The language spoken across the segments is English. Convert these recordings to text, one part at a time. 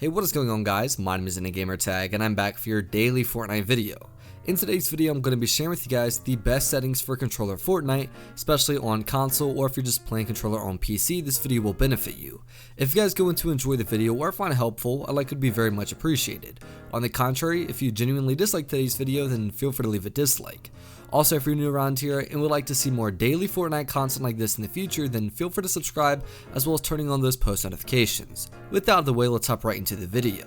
Hey, what is going on, guys? My name is Gamertag and I'm back for your daily Fortnite video. In today's video, I'm going to be sharing with you guys the best settings for controller Fortnite, especially on console, or if you're just playing controller on PC, this video will benefit you. If you guys go in to enjoy the video or find it helpful, a like would be very much appreciated. On the contrary, if you genuinely dislike today's video, then feel free to leave a dislike. Also, if you're new around here and would like to see more daily Fortnite content like this in the future, then feel free to subscribe as well as turning on those post notifications. With that out of the way, let's hop right into the video.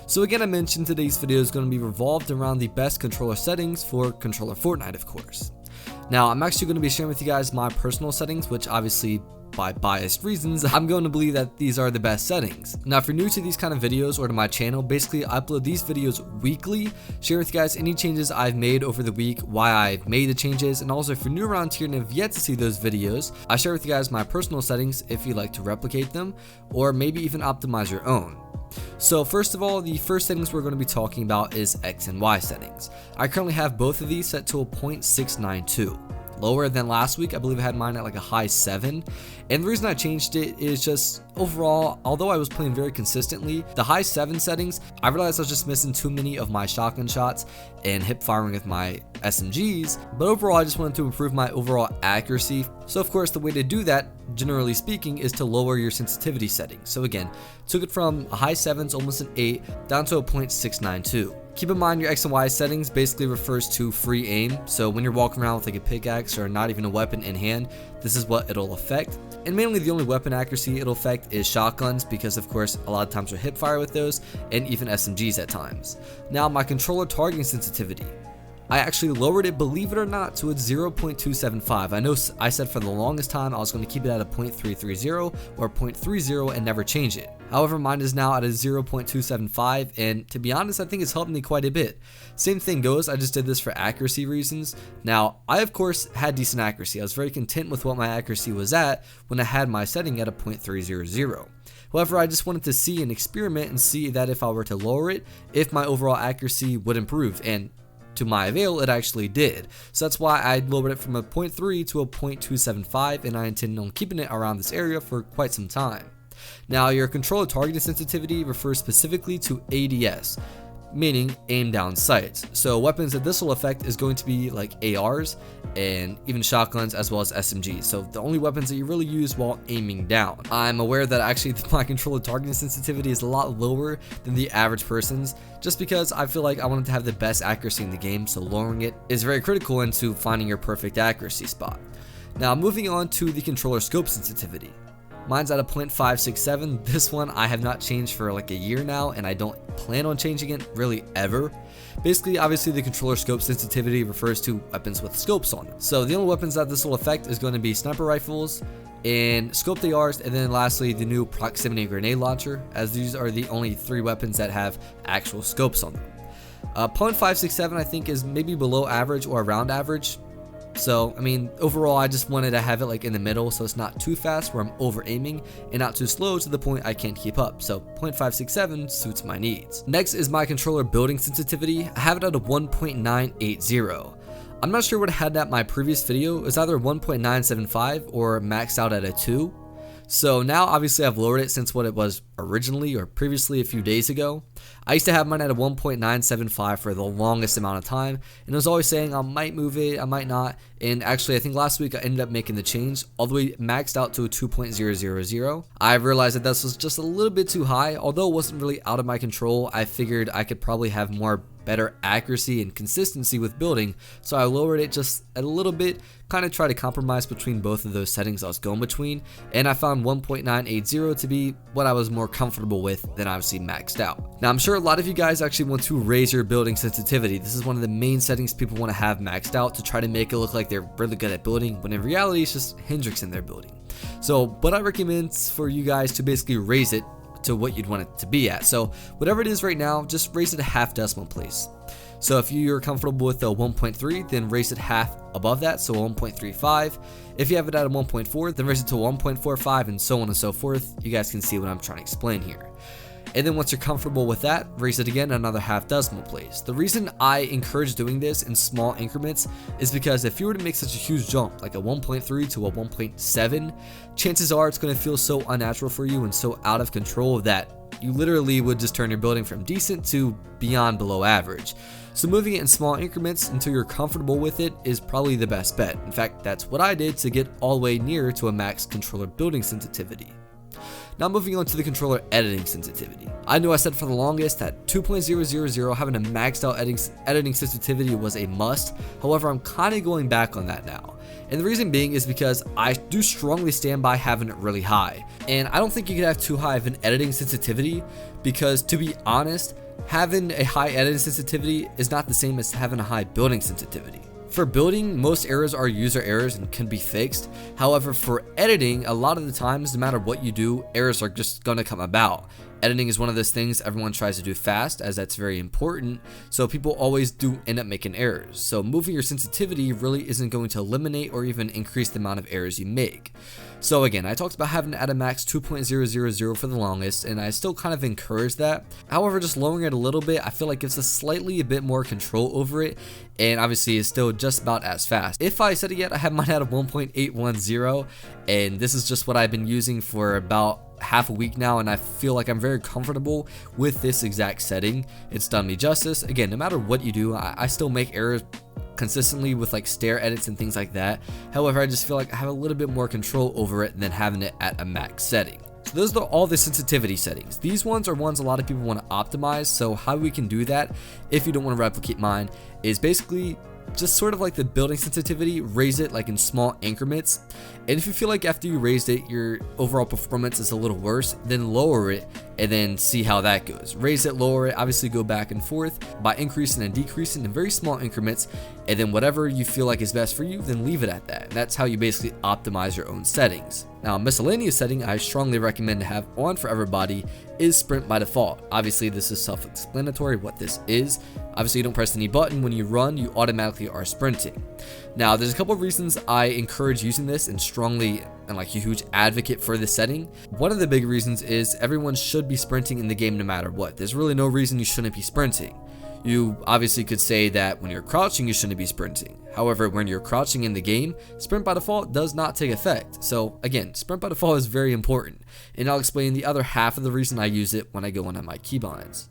So again, I mentioned today's video is going to be revolved around the best controller settings for controller Fortnite, of course. Now, I'm actually going to be sharing with you guys my personal settings, which obviously, by biased reasons, I'm going to believe that these are the best settings. Now, if you're new to these kind of videos or to my channel, basically I upload these videos weekly, share with you guys any changes I've made over the week, why I've made the changes, and also if you're new around here and have yet to see those videos, I share with you guys my personal settings if you'd like to replicate them, or maybe even optimize your own. So first of all, the first settings we're going to be talking about is X and Y settings. I currently have both of these set to a 0.692. Lower than last week. I believe I had mine at like a high 7, and the reason I changed it is just overall, although I was playing very consistently, the high 7 settings, I realized I was just missing too many of my shotgun shots and hip firing with my SMGs, but overall I just wanted to improve my overall accuracy. So of course the way to do that, generally speaking, is to lower your sensitivity settings. So again, took it from a high 7s, almost an 8, down to a 0.692. Keep in mind your X and Y settings basically refers to free aim, so when you're walking around with like a pickaxe or not even a weapon in hand, this is what it'll affect. And mainly the only weapon accuracy it'll affect is shotguns, because of course a lot of times you'll hip fire with those, and even SMGs at times. Now my controller targeting sensitivity, I actually lowered it, believe it or not, to a 0.275. I know I said for the longest time I was going to keep it at a 0.330 or 0.30 and never change it. However, mine is now at a 0.275, and to be honest, I think it's helped me quite a bit. Same thing goes, I just did this for accuracy reasons. Now, I of course had decent accuracy. I was very content with what my accuracy was at when I had my setting at a 0.300. However, I just wanted to see an experiment and see that if I were to lower it, if my overall accuracy would improve, and to my avail, it actually did. So that's why I lowered it from a 0.3 to a 0.275, and I intend on keeping it around this area for quite some time. Now, your controller targeting sensitivity refers specifically to ADS, meaning aim down sights. So weapons that this will affect is going to be like ARs and even shotguns as well as SMGs. So the only weapons that you really use while aiming down. I'm aware that actually my controller targeting sensitivity is a lot lower than the average person's, just because I feel like I wanted to have the best accuracy in the game, so lowering it is very critical into finding your perfect accuracy spot. Now moving on to the controller scope sensitivity. Mine's at a 0.567. This one I have not changed for like a year now, and I don't plan on changing it really ever. Basically, obviously the controller scope sensitivity refers to weapons with scopes on them. So the only weapons that this will affect is going to be sniper rifles and scoped ARs, and then lastly the new proximity grenade launcher, as these are the only 3 weapons that have actual scopes on them. 0.567 I think is maybe below average or around average. So, I mean, overall, I just wanted to have it like in the middle, so it's not too fast where I'm over aiming and not too slow to the point I can't keep up. So 0.567 suits my needs. Next is my controller building sensitivity. I have it at a 1.980. I'm not sure what I had at my previous video. It was either 1.975 or maxed out at a 2. So now obviously I've lowered it since what it was originally or previously a few days ago. I used to have mine at a 1.975 for the longest amount of time, and I was always saying I might move it, I might not, and actually I think last week I ended up making the change all the way maxed out to a 2.000. I realized that this was just a little bit too high. Although it wasn't really out of my control, I figured I could probably have better accuracy and consistency with building, so I lowered it just a little bit, kind of try to compromise between both of those settings I was going between, and I found 1.980 to be what I was more comfortable with than obviously maxed out. Now I'm sure a lot of you guys actually want to raise your building sensitivity. This is one of the main settings people want to have maxed out to try to make it look like they're really good at building, when in reality it's just Hendrix in their building. So what I recommend is for you guys to basically raise it to what you'd want it to be at. So whatever it is right now, just raise it a half decimal place. So if you're comfortable with a 1.3, then raise it half above that, so 1.35. If you have it at a 1.4, then raise it to 1.45, and so on and so forth. You guys can see what I'm trying to explain here. And then once you're comfortable with that, raise it again another half decimal place. The reason I encourage doing this in small increments is because if you were to make such a huge jump, like a 1.3 to a 1.7, chances are it's going to feel so unnatural for you and so out of control that you literally would just turn your building from decent to beyond below average. So moving it in small increments until you're comfortable with it is probably the best bet. In fact, that's what I did to get all the way near to a max controller building sensitivity. Now moving on to the controller editing sensitivity. I know I said for the longest that 2.000 having a maxed out editing sensitivity was a must. However, I'm kind of going back on that now. And the reason being is because I do strongly stand by having it really high. And I don't think you could have too high of an editing sensitivity because, to be honest, having a high editing sensitivity is not the same as having a high building sensitivity. For building, most errors are user errors and can be fixed. However, for editing, a lot of the times, no matter what you do, errors are just going to come about. Editing is one of those things everyone tries to do fast, as that's very important, so people always do end up making errors. So moving your sensitivity really isn't going to eliminate or even increase the amount of errors you make. So again, I talked about having it at a max 2.000 for the longest, and I still kind of encourage that. However, just lowering it a little bit, I feel like gives us a bit more control over it, and obviously is still just about as fast. If I said it yet, I have mine at a 1.810, and this is just what I've been using for about half a week now, and I feel like I'm very comfortable with this exact setting. It's done me justice. Again, no matter what you do, I still make errors consistently with like stair edits and things like that. However, I just feel like I have a little bit more control over it than having it at a max setting. So those are all the sensitivity settings. These ones are ones a lot of people want to optimize. So how we can do that, if you don't want to replicate mine, is basically just sort of like the building sensitivity, raise it like in small increments. And if you feel like after you raised it, your overall performance is a little worse, then lower it and then see how that goes. Raise it, lower it, obviously go back and forth by increasing and decreasing in very small increments. And then whatever you feel like is best for you, then leave it at that. And that's how you basically optimize your own settings. Now, a miscellaneous setting I strongly recommend to have on for everybody is sprint by default. Obviously, this is self-explanatory what this is. Obviously, you don't press any button. When you run, you automatically are sprinting. Now, there's a couple of reasons I encourage using this and strongly and like a huge advocate for this setting. One of the big reasons is everyone should be sprinting in the game no matter what. There's really no reason you shouldn't be sprinting. You obviously could say that when you're crouching, you shouldn't be sprinting. However, when you're crouching in the game, sprint by default does not take effect. So again, sprint by default is very important. And I'll explain the other half of the reason I use it when I go into my keybinds.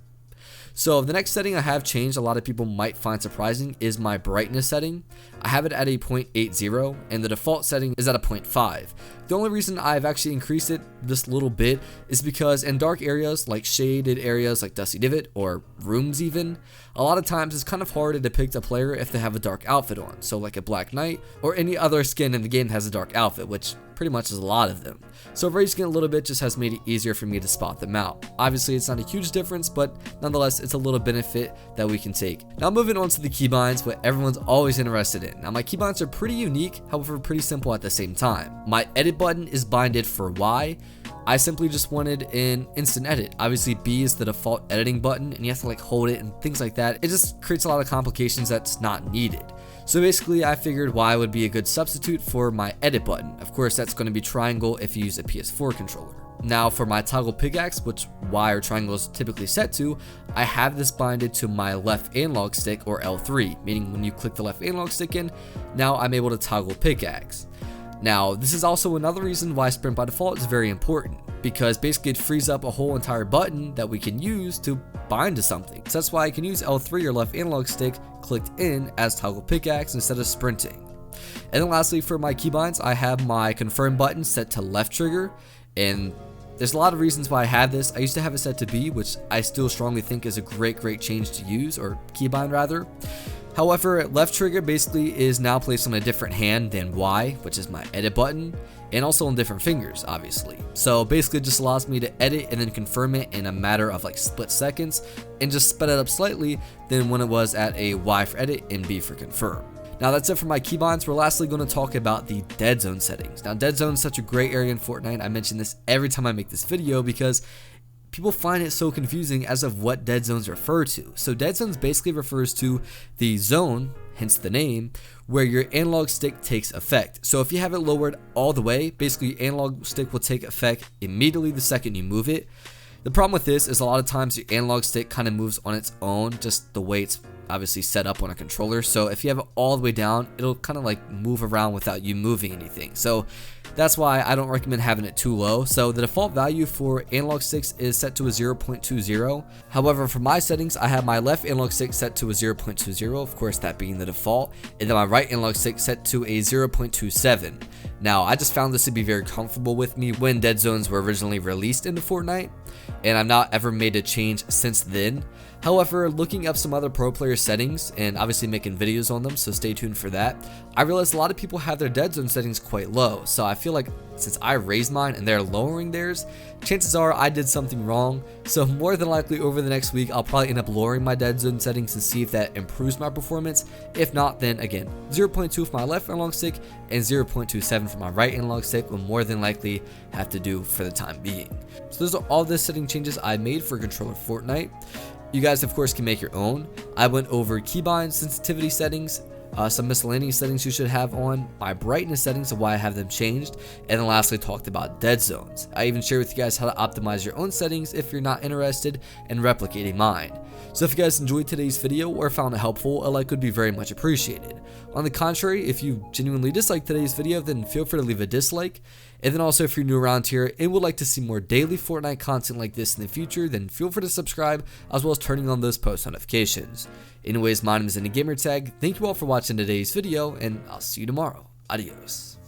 So the next setting I have changed, a lot of people might find surprising, is my brightness setting. I have it at a 0.80 and the default setting is at a 0.5. The only reason I've actually increased it this little bit is because in dark areas like shaded areas like Dusty Divot or rooms even, a lot of times it's kind of hard to depict a player if they have a dark outfit on. So like a Black Knight or any other skin in the game that has a dark outfit, which pretty much is a lot of them. So raising it a little bit just has made it easier for me to spot them out. Obviously it's not a huge difference, but nonetheless it's a little benefit that we can take. Now moving on to the keybinds, what everyone's always interested in. Now my keybinds are pretty unique, however pretty simple at the same time. My edit button is binded for Y. I simply just wanted an instant edit. Obviously B is the default editing button and you have to like hold it and things like that. It just creates a lot of complications that's not needed. So basically I figured Y would be a good substitute for my edit button. Of course that's going to be triangle if you use a PS4 controller. Now for my toggle pickaxe, which Y or triangle is typically set to, I have this binded to my left analog stick or L3, meaning when you click the left analog stick in, now I'm able to toggle pickaxe. Now, this is also another reason why sprint by default is very important, because basically it frees up a whole entire button that we can use to bind to something. So that's why I can use L3 or left analog stick clicked in as toggle pickaxe instead of sprinting. And then lastly, for my keybinds, I have my confirm button set to left trigger, and there's a lot of reasons why I have this. I used to have it set to B, which I still strongly think is a great change to use, or keybind rather. However, left trigger basically is now placed on a different hand than Y, which is my edit button, and also on different fingers, obviously. So basically it just allows me to edit and then confirm it in a matter of like split seconds, and just sped it up slightly than when it was at a Y for edit and B for confirm. Now that's it for my keybinds. We're lastly going to talk about the dead zone settings. Now dead zone is such a great area in Fortnite. I mention this every time I make this video because people find it so confusing as of what dead zones refer to. So dead zones basically refers to the zone, hence the name, where your analog stick takes effect. So if you have it lowered all the way, basically your analog stick will take effect immediately the second you move it. The problem with this is a lot of times your analog stick kind of moves on its own, just the way it's obviously set up on a controller. So if you have it all the way down, it'll kind of like move around without you moving anything. So that's why I don't recommend having it too low. So the default value for analog sticks is set to a 0.20. However, for my settings, I have my left analog stick set to a 0.20, of course that being the default, and then my right analog stick set to a 0.27. Now, I just found this to be very comfortable with me when dead zones were originally released into Fortnite, and I've not ever made a change since then. However, looking up some other pro player settings and obviously making videos on them, so stay tuned for that, I realized a lot of people have their dead zone settings quite low. So I feel like since I raised mine and they're lowering theirs, chances are I did something wrong. So more than likely over the next week, I'll probably end up lowering my dead zone settings and see if that improves my performance. If not, then again, 0.2 for my left analog stick and 0.27 for my right analog stick will more than likely have to do for the time being. So those are all the setting changes I made for controller Fortnite. You guys, of course, can make your own. I went over keybinds sensitivity settings, some miscellaneous settings you should have on, my brightness settings and why I have them changed, and then lastly talked about dead zones. I even shared with you guys how to optimize your own settings if you're not interested in replicating mine. So if you guys enjoyed today's video or found it helpful, a like would be very much appreciated. On the contrary, if you genuinely disliked today's video, then feel free to leave a dislike. And then also if you're new around here and would like to see more daily Fortnite content like this in the future, then feel free to subscribe as well as turning on those post notifications. Anyways, my name is AnyGamerTag. Thank you all for watching today's video, and I'll see you tomorrow. Adios.